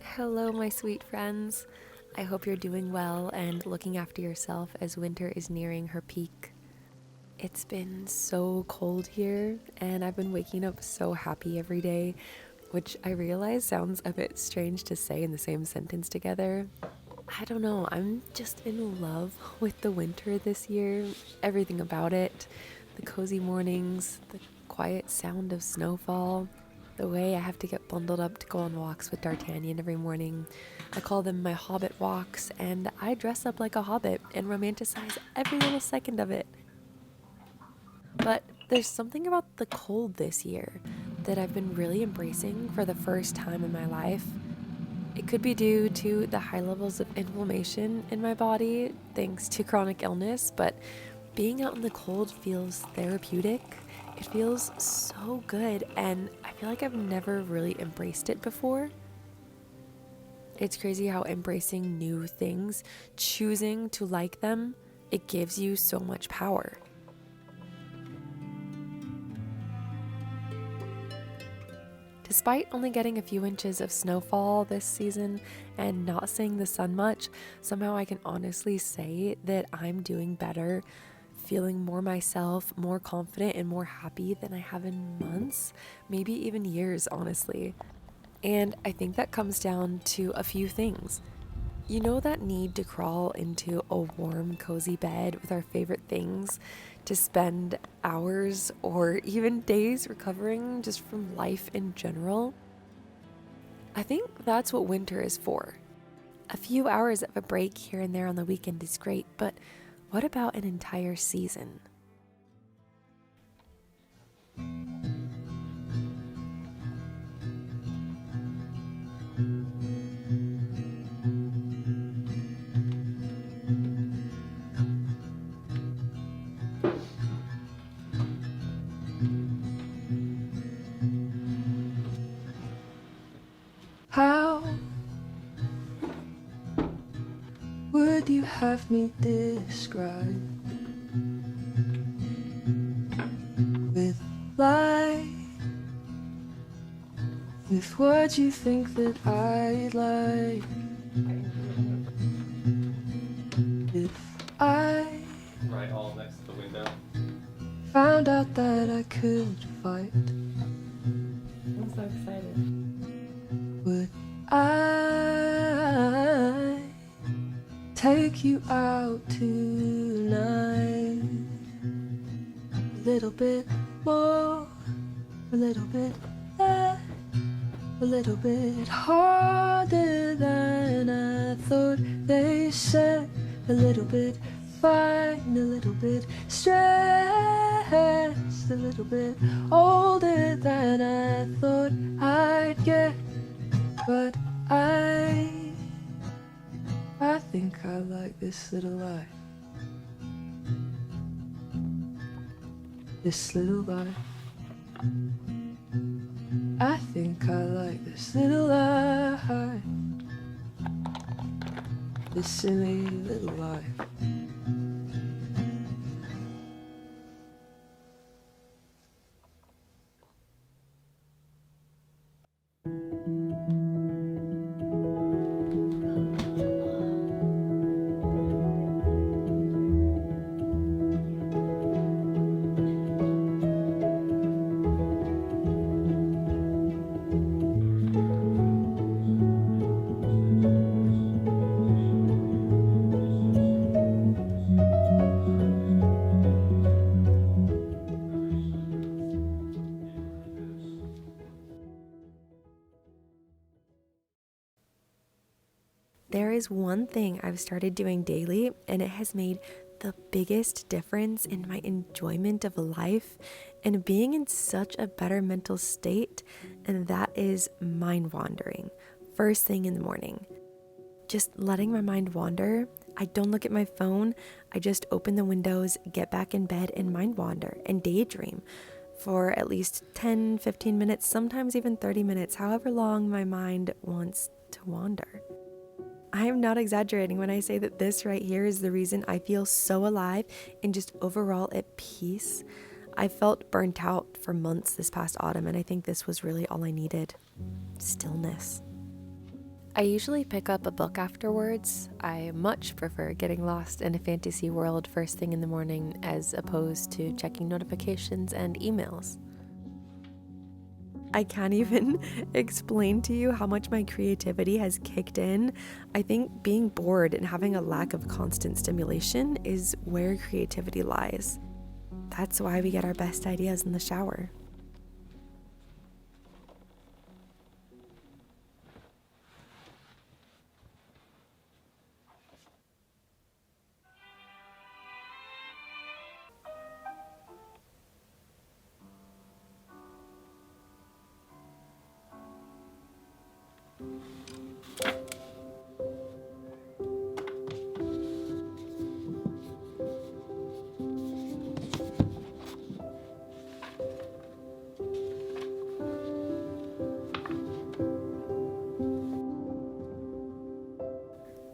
Hello, my sweet friends. I hope you're doing well and looking after yourself as winter is nearing her peak. It's been so cold here, and I've been waking up so happy every day, which I realize sounds a bit strange to say in the same sentence together. I don't know, I'm just in love with the winter this year. Everything about it, the cozy mornings, the quiet sound of snowfall, the way I have to get bundled up to go on walks with D'Artagnan every morning. I call them my hobbit walks, and I dress up like a hobbit and romanticize every little second of it. But there's something about the cold this year that I've been really embracing for the first time in my life. It could be due to the high levels of inflammation in my body thanks to chronic illness, but being out in the cold feels therapeutic. It feels so good, and I feel like I've never really embraced it before. It's crazy how embracing new things, choosing to like them, it gives you so much power. Despite only getting a few inches of snowfall this season and not seeing the sun much, somehow I can honestly say that I'm doing better, feeling more myself, more confident, and more happy than I have in months, maybe even years, honestly. And I think that comes down to a few things. You know that need to crawl into a warm, cozy bed with our favorite things, to spend hours or even days recovering just from life in general? I think that's what winter is for. A few hours of a break here and there on the weekend is great, but what about an entire season? How would you have me describe with light, with what you think that I'd like? If I Right, all next to the window. found out that I could fight, I'm so excited. would I take you out tonight? A little bit more, a little bit less, a little bit harder than I thought. They said a little bit fine, a little bit stressed, a little bit older than I thought I'd get. But I think I like this little life. This little life. I think I like this little life. This silly little life. There is one thing I've started doing daily, and it has made the biggest difference in my enjoyment of life and being in such a better mental state, and that is mind wandering. First thing in the morning, just letting my mind wander. I don't look at my phone. I just open the windows, get back in bed, and mind wander and daydream for at least 10, 15 minutes, sometimes even 30 minutes, however long my mind wants to wander. I am not exaggerating when I say that this right here is the reason I feel so alive and just overall at peace. I felt burnt out for months this past autumn, and I think this was really all I needed. Stillness. I usually pick up a book afterwards. I much prefer getting lost in a fantasy world first thing in the morning as opposed to checking notifications and emails. I can't even explain to you how much my creativity has kicked in. I think being bored and having a lack of constant stimulation is where creativity lies. That's why we get our best ideas in the shower.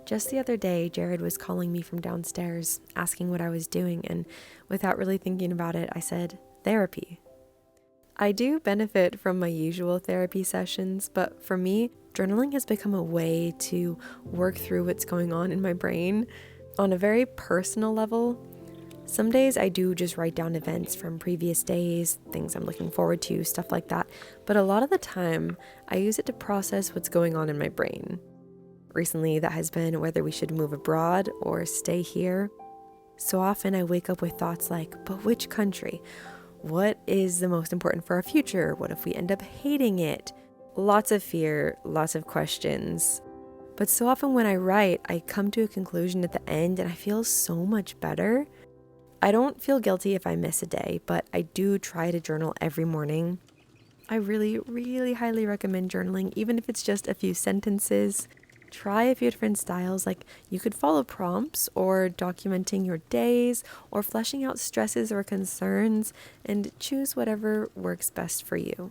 Just the other day, Jared was calling me from downstairs, asking what I was doing, and without really thinking about it, I said, therapy. I do benefit from my usual therapy sessions, but for me, journaling has become a way to work through what's going on in my brain. On a very personal level, some days I do just write down events from previous days, things I'm looking forward to, stuff like that, but a lot of the time, I use it to process what's going on in my brain. Recently, that has been whether we should move abroad or stay here. So often I wake up with thoughts like, but which country? What is the most important for our future? What if we end up hating it? Lots of fear, lots of questions. But so often when I write, I come to a conclusion at the end and I feel so much better. I don't feel guilty if I miss a day, but I do try to journal every morning. I really, really highly recommend journaling, even if it's just a few sentences. Try a few different styles, like you could follow prompts or documenting your days or fleshing out stresses or concerns, and choose whatever works best for you.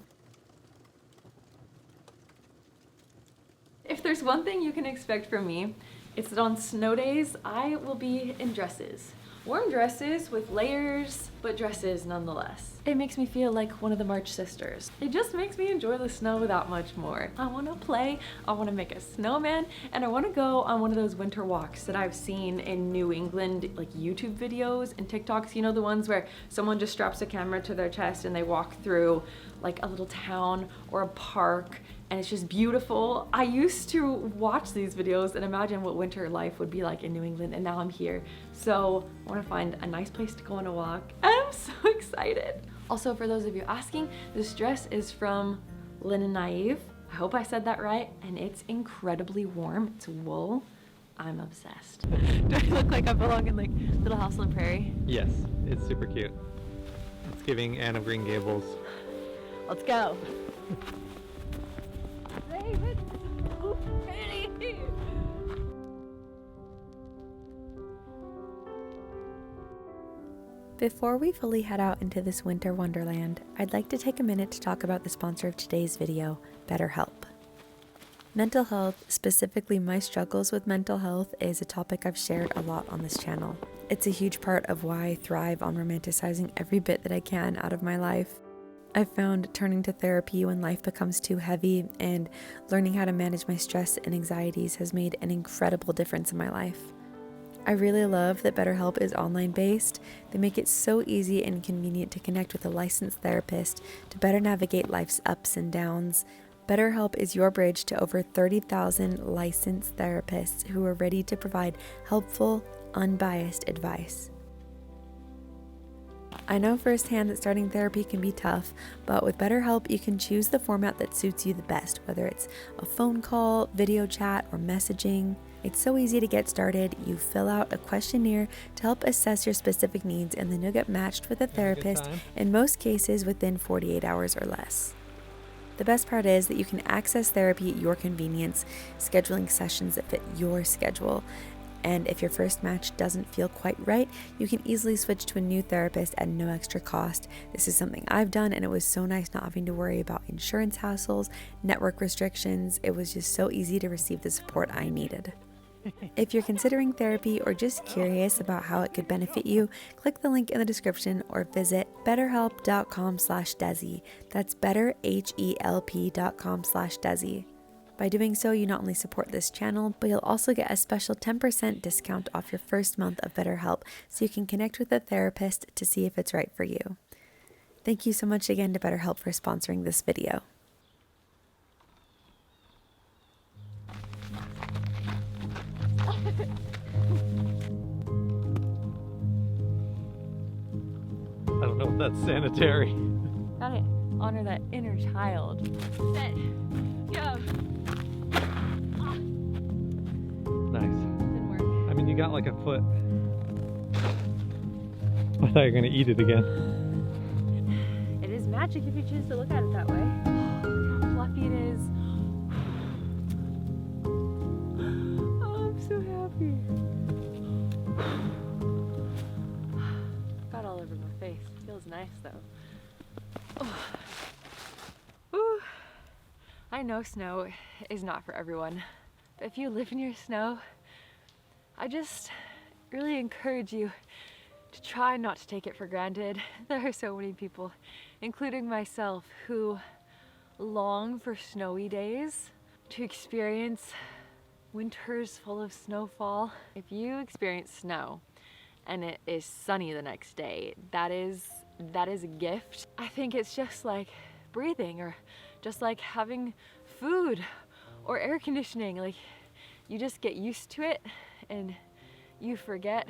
If there's one thing you can expect from me, it's that on snow days, I will be in dresses. Warm dresses with layers, but dresses nonetheless. It makes me feel like one of the March sisters. It just makes me enjoy the snow that much more. I want to play, I want to make a snowman, and I want to go on one of those winter walks that I've seen in New England, like YouTube videos and TikToks, you know, the ones where someone just straps a camera to their chest and they walk through like a little town or a park, and it's just beautiful. I used to watch these videos and imagine what winter life would be like in New England, and now I'm here. So I want to find a nice place to go on a walk, and I'm so excited. Also, for those of you asking, this dress is from Linen Naive. I hope I said that right, and it's incredibly warm. It's wool. I'm obsessed. Do I look like I belong in like Little House on the Prairie? Yes, it's super cute. It's giving Anne of Green Gables. Let's go. Babe, it's so pretty. Before we fully head out into this winter wonderland, I'd like to take a minute to talk about the sponsor of today's video, BetterHelp. Mental health, specifically my struggles with mental health, is a topic I've shared a lot on this channel. It's a huge part of why I thrive on romanticizing every bit that I can out of my life. I've found turning to therapy when life becomes too heavy and learning how to manage my stress and anxieties has made an incredible difference in my life. I really love that BetterHelp is online based. They make it so easy and convenient to connect with a licensed therapist to better navigate life's ups and downs. BetterHelp is your bridge to over 30,000 licensed therapists who are ready to provide helpful, unbiased advice. I know firsthand that starting therapy can be tough, but with BetterHelp, you can choose the format that suits you the best, whether it's a phone call, video chat, or messaging. It's so easy to get started. You fill out a questionnaire to help assess your specific needs, and then you'll get matched with a therapist, in most cases within 48 hours or less. The best part is that you can access therapy at your convenience, scheduling sessions that fit your schedule. And if your first match doesn't feel quite right, you can easily switch to a new therapist at no extra cost. This is something I've done, and it was so nice not having to worry about insurance hassles, network restrictions. It was just so easy to receive the support I needed. If you're considering therapy or just curious about how it could benefit you, click the link in the description or visit betterhelp.com/Desi. That's betterhelp.com/Desi. By doing so, you not only support this channel, but you'll also get a special 10% discount off your first month of BetterHelp, so you can connect with a therapist to see if it's right for you. Thank you so much again to BetterHelp for sponsoring this video. I don't know if that's sanitary. Gotta honor that inner child. Sit. Go. Nice. Didn't work. I mean, you got like a foot. I thought you were gonna eat it again. It is magic if you choose to look at it that way. Look how fluffy it is. Oh, I'm so happy. Got all over my face. Feels nice though. Oh. Whew. I know snow is not for everyone, but if you live near snow, I just really encourage you to try not to take it for granted. There are so many people, including myself, who long for snowy days, to experience winters full of snowfall. If you experience snow and it is sunny the next day, that is a gift. I think it's just like breathing, or just like having food or air conditioning. Like, you just get used to it and you forget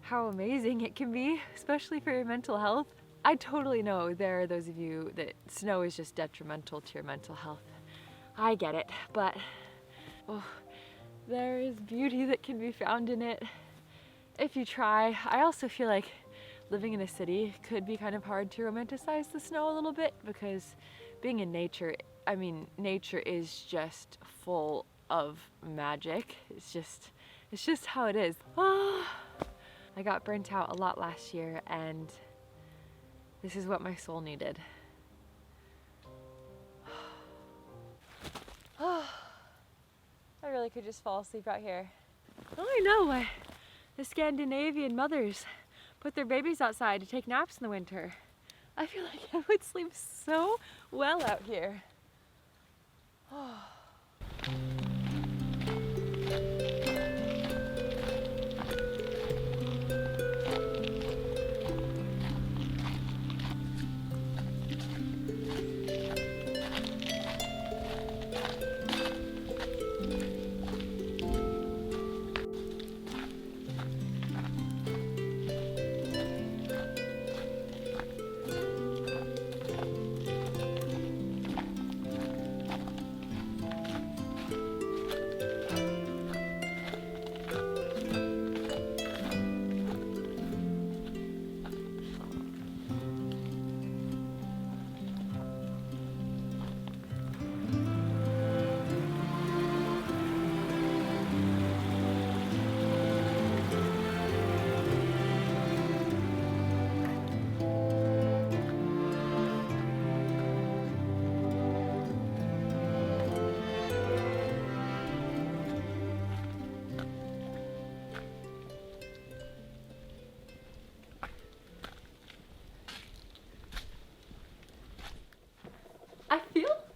how amazing it can be, especially for your mental health. I totally know there are those of you that snow is just detrimental to your mental health. I get it, but oh, there is beauty that can be found in it if you try. I also feel like living in a city could be kind of hard to romanticize the snow a little bit, because being in nature, I mean, nature is just full of magic. It's just how it is. Oh, I got burnt out a lot last year, and this is what my soul needed. Oh, I really could just fall asleep out here. Oh, I know why the Scandinavian mothers put their babies outside to take naps in the winter. I feel like I would sleep so well out here. Oh.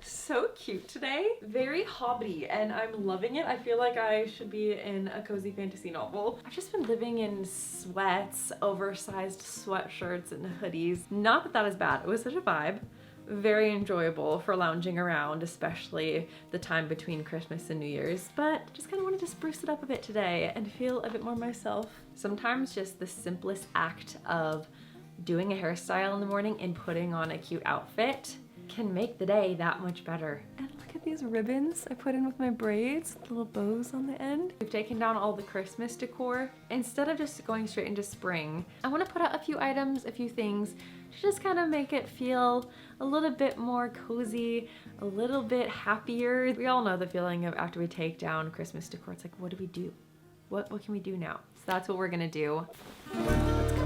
So cute today. Very hobby, and I'm loving it. I feel like I should be in a cozy fantasy novel. I've just been living in sweats, oversized sweatshirts and hoodies. Not that that is bad. It was such a vibe. Very enjoyable for lounging around, especially the time between Christmas and New Year's, but just kind of wanted to spruce it up a bit today and feel a bit more myself. Sometimes just the simplest act of doing a hairstyle in the morning and putting on a cute outfit can make the day that much better. And look at these ribbons I put in with my braids, little bows on the end. We've taken down all the Christmas decor. Instead of just going straight into spring, I want to put out a few items, a few things to just kind of make it feel a little bit more cozy, a little bit happier. We all know the feeling of after we take down Christmas decor, it's like, what do we do? What can we do now? So that's what we're gonna do. Let's go.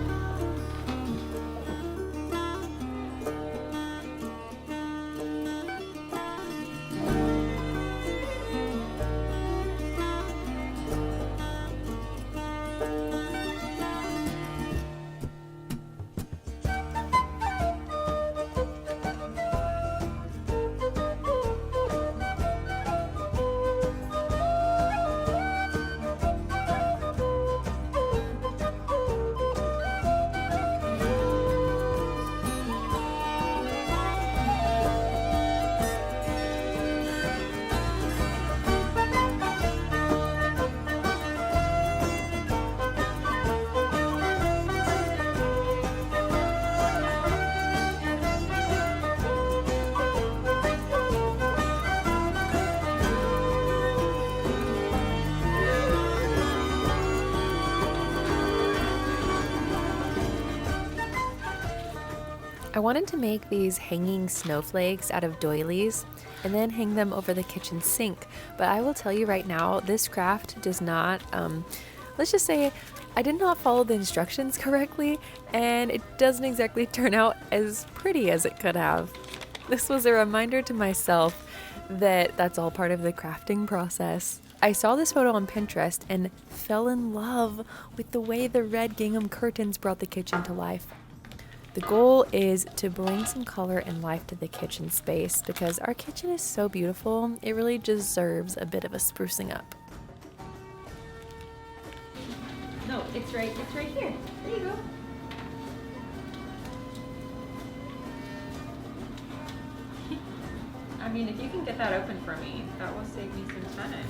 I wanted to make these hanging snowflakes out of doilies and then hang them over the kitchen sink, but I will tell you right now, this craft does not, let's just say I did not follow the instructions correctly, and it doesn't exactly turn out as pretty as it could have. This was a reminder to myself that that's all part of the crafting process. I saw this photo on Pinterest and fell in love with the way the red gingham curtains brought the kitchen to life. The goal is to bring some color and life to the kitchen space because our kitchen is so beautiful, it really deserves a bit of a sprucing up. No, it's right here. There you go. I mean, if you can get that open for me, that will save me some time.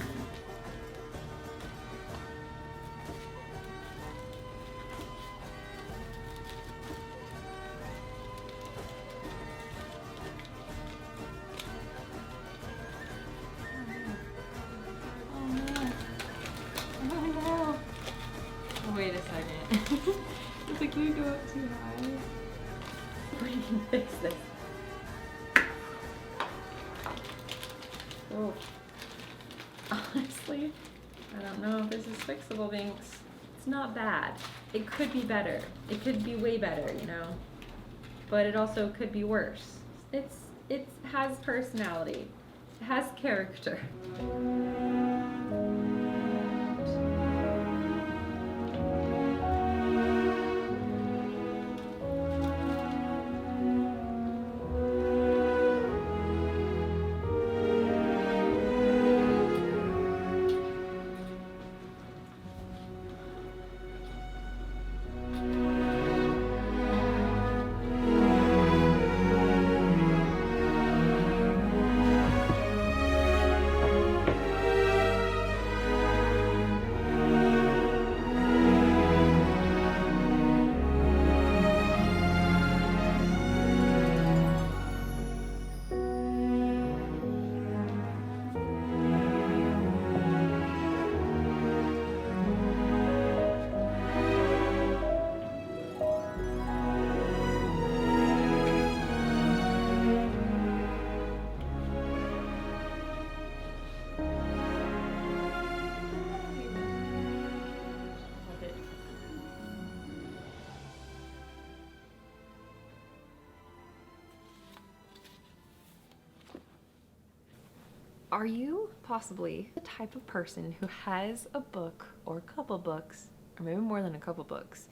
Wait a second. It's like you go up too high. We can fix this. Oh. Honestly, I don't know if this is fixable, Binks. It's not bad. It could be better. It could be way better, you know? But it also could be worse. It has personality. It has character. Are you possibly the type of person who has a book or a couple books, or maybe more than a couple books,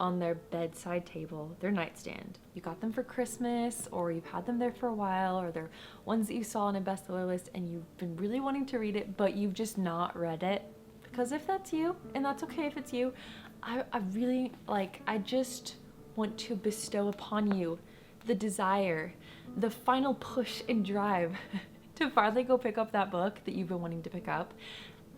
on their bedside table, their nightstand? You got them for Christmas, or you've had them there for a while, or they're ones that you saw on a bestseller list and you've been really wanting to read it, but you've just not read it? Because if that's you, and that's okay if it's you, I really, I just want to bestow upon you the desire, the final push and drive to finally go pick up that book that you've been wanting to pick up.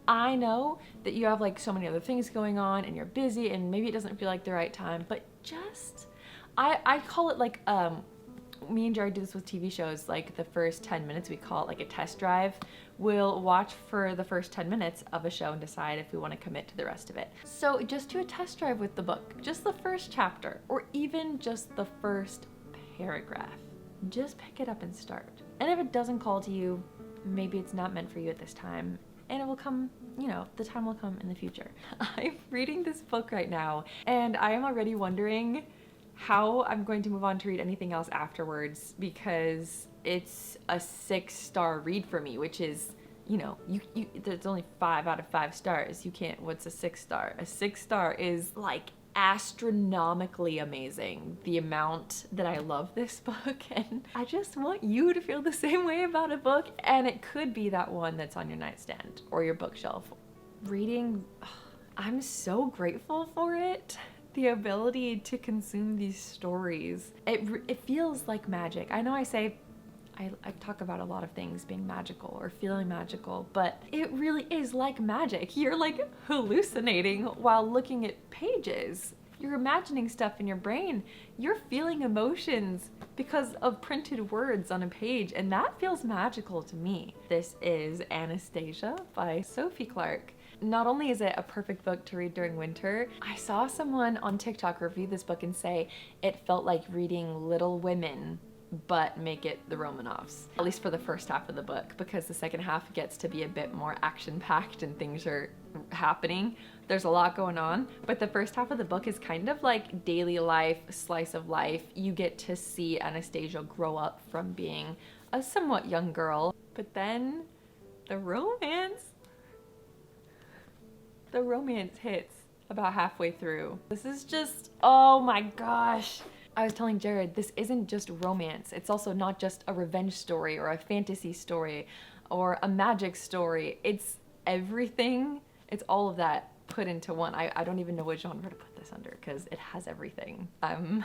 I know that you have so many other things going on and you're busy and maybe it doesn't feel like the right time, but just, I call it me and Jared do this with TV shows, the first 10 minutes we call it a test drive. We'll watch for the first 10 minutes of a show and decide if we want to commit to the rest of it. So just do a test drive with the book, just the first chapter, or even just the first paragraph. Just pick it up and start. And if it doesn't call to you, maybe it's not meant for you at this time, and it will come, the time will come in the future. I'm reading this book right now, and I am already wondering how I'm going to move on to read anything else afterwards, because it's a 6-star read for me, which is, there's only 5 out of 5 stars. You can't, what's a 6-star? A 6-star is astronomically amazing, the amount that I love this book, and I just want you to feel the same way about a book, and it could be that one that's on your nightstand or your bookshelf. Reading, I'm so grateful for it. The ability to consume these stories. It feels like magic. I know I talk about a lot of things being magical or feeling magical, but it really is like magic. You're hallucinating while looking at pages. You're imagining stuff in your brain. You're feeling emotions because of printed words on a page, and that feels magical to me. This is Anastasia by Sophie Clark. not only is it a perfect book to read during winter, I saw someone on TikTok review this book and say it felt like reading Little Women, but make it the Romanovs, at least for the first half of the book, because the second half gets to be a bit more action-packed and things are happening. There's a lot going on, but the first half of the book is kind of like daily life, slice of life. You get to see Anastasia grow up from being a somewhat young girl, but then the romance hits about halfway through. This is just, oh my gosh. I was telling Jared, this isn't just romance. It's also not just a revenge story or a fantasy story or a magic story. It's everything. It's all of that put into one. I don't even know what genre to put this under because it has everything. I'm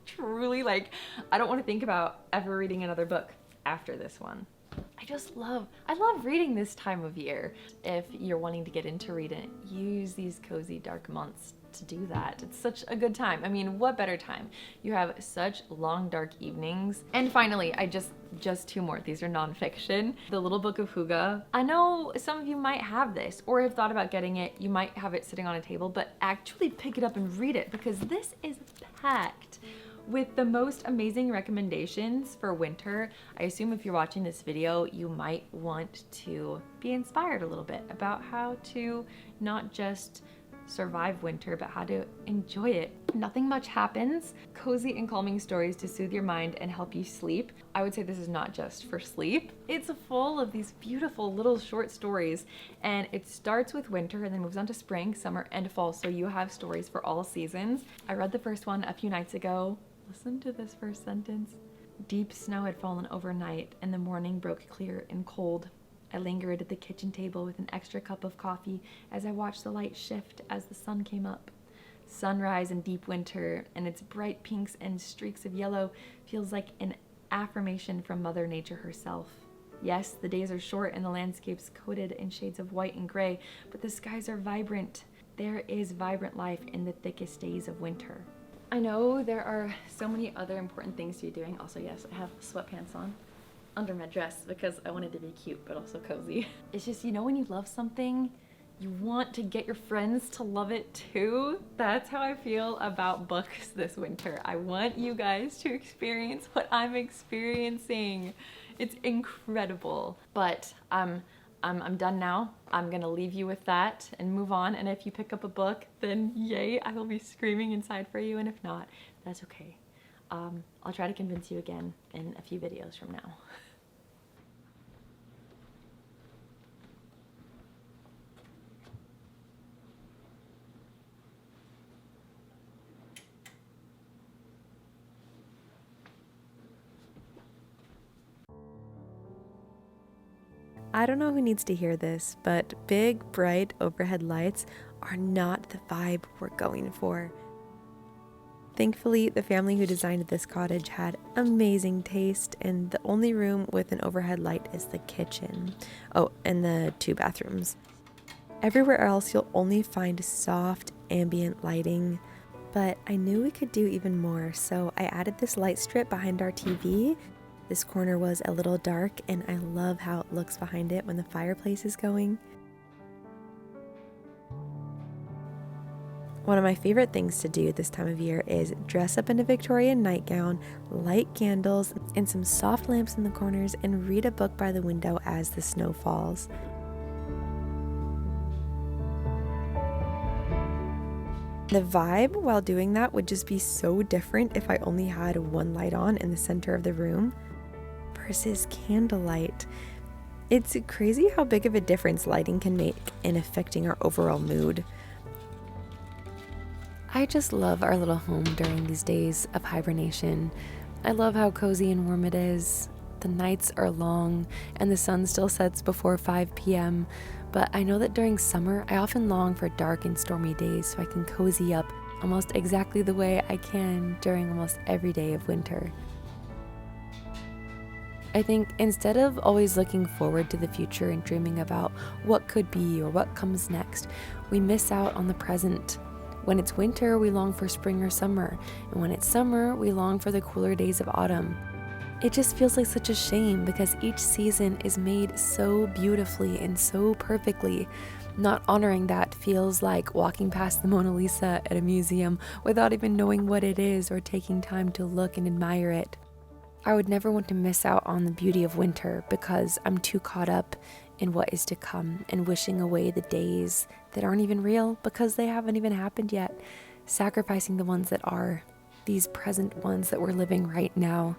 truly like, I don't want to think about ever reading another book after this one. I love reading this time of year. If you're wanting to get into reading, use these cozy dark months to do that. It's such a good time. I mean, what better time? You have such long dark evenings. And finally, just two more. These are nonfiction. The Little Book of Huga. I know some of you might have this or have thought about getting it. You might have it sitting on a table, but actually pick it up and read it because this is packed with the most amazing recommendations for winter. I assume if you're watching this video, you might want to be inspired a little bit about how to not just survive winter, but how to enjoy it. Nothing much happens. Cozy and calming stories to soothe your mind and help you sleep. I would say this is not just for sleep. It's full of these beautiful little short stories, and it starts with winter and then moves on to spring, summer, and fall, so you have stories for all seasons. I read the first one a few nights ago. Listen to this first sentence. Deep snow had fallen overnight, and the morning broke clear and cold. I lingered at the kitchen table with an extra cup of coffee as I watched the light shift as the sun came up. Sunrise in deep winter, and its bright pinks and streaks of yellow feels like an affirmation from Mother Nature herself. Yes, the days are short and the landscape's coated in shades of white and gray, but the skies are vibrant. There is vibrant life in the thickest days of winter. I know there are so many other important things to be doing. Also, yes, I have sweatpants on under my dress because I wanted to be cute but also cozy. It's just, you know, when you love something, you want to get your friends to love it too. That's how I feel about books this winter. I want you guys to experience what I'm experiencing. It's incredible. But I'm done now. I'm gonna leave you with that and move on. And if you pick up a book, then yay, I will be screaming inside for you. And if not, that's okay. I'll try to convince you again in a few videos from now. I don't know who needs to hear this, but big, bright overhead lights are not the vibe we're going for. Thankfully, the family who designed this cottage had amazing taste, and the only room with an overhead light is the kitchen. Oh, and the 2 bathrooms. Everywhere else, you'll only find soft, ambient lighting, but I knew we could do even more, so I added this light strip behind our TV. This corner was a little dark, and I love how it looks behind it when the fireplace is going. One of my favorite things to do this time of year is dress up in a Victorian nightgown, light candles, and some soft lamps in the corners, and read a book by the window as the snow falls. The vibe while doing that would just be so different if I only had one light on in the center of the room versus candlelight. It's crazy how big of a difference lighting can make in affecting our overall mood. I just love our little home during these days of hibernation. I love how cozy and warm it is. The nights are long and the sun still sets before 5 p.m. But I know that during summer, I often long for dark and stormy days so I can cozy up almost exactly the way I can during almost every day of winter. I think instead of always looking forward to the future and dreaming about what could be or what comes next, we miss out on the present. When it's winter, we long for spring or summer, and when it's summer, we long for the cooler days of autumn. It just feels like such a shame because each season is made so beautifully and so perfectly. Not honoring that feels like walking past the Mona Lisa at a museum without even knowing what it is or taking time to look and admire it. I would never want to miss out on the beauty of winter because I'm too caught up in what is to come and wishing away the days that aren't even real because they haven't even happened yet, sacrificing the ones that are, these present ones that we're living right now.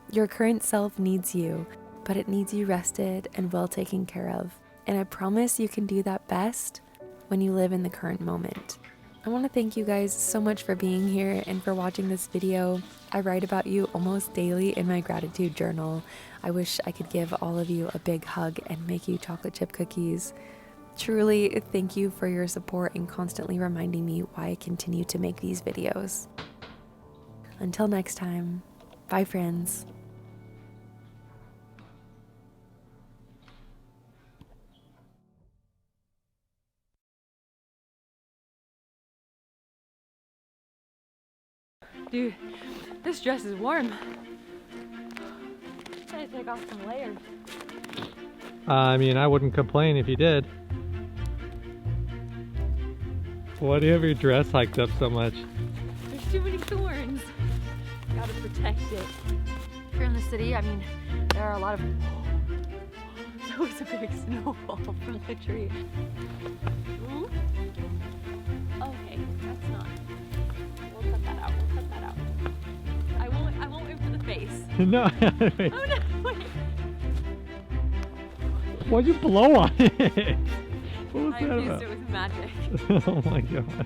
Your current self needs you, but it needs you rested and well taken care of. And I promise you can do that best when you live in the current moment. I want to thank you guys so much for being here and for watching this video. I write about you almost daily in my gratitude journal. I wish I could give all of you a big hug and make you chocolate chip cookies. Truly, thank you for your support and constantly reminding me why I continue to make these videos. Until next time, bye friends. Dude, this dress is warm. I gotta take off some layers. I mean, I wouldn't complain if you did. Why do you have your dress hiked up so much? There's too many thorns. Gotta protect it. Here in the city, I mean, there are a lot of... That was a big snowball from the tree. Ooh. Okay, that's not... We'll cut that out, we'll cut that out. I won't aim for the face. No, wait. Oh no, wait. Why'd you blow on it? What was I that infused about? it with magic. Oh my gosh.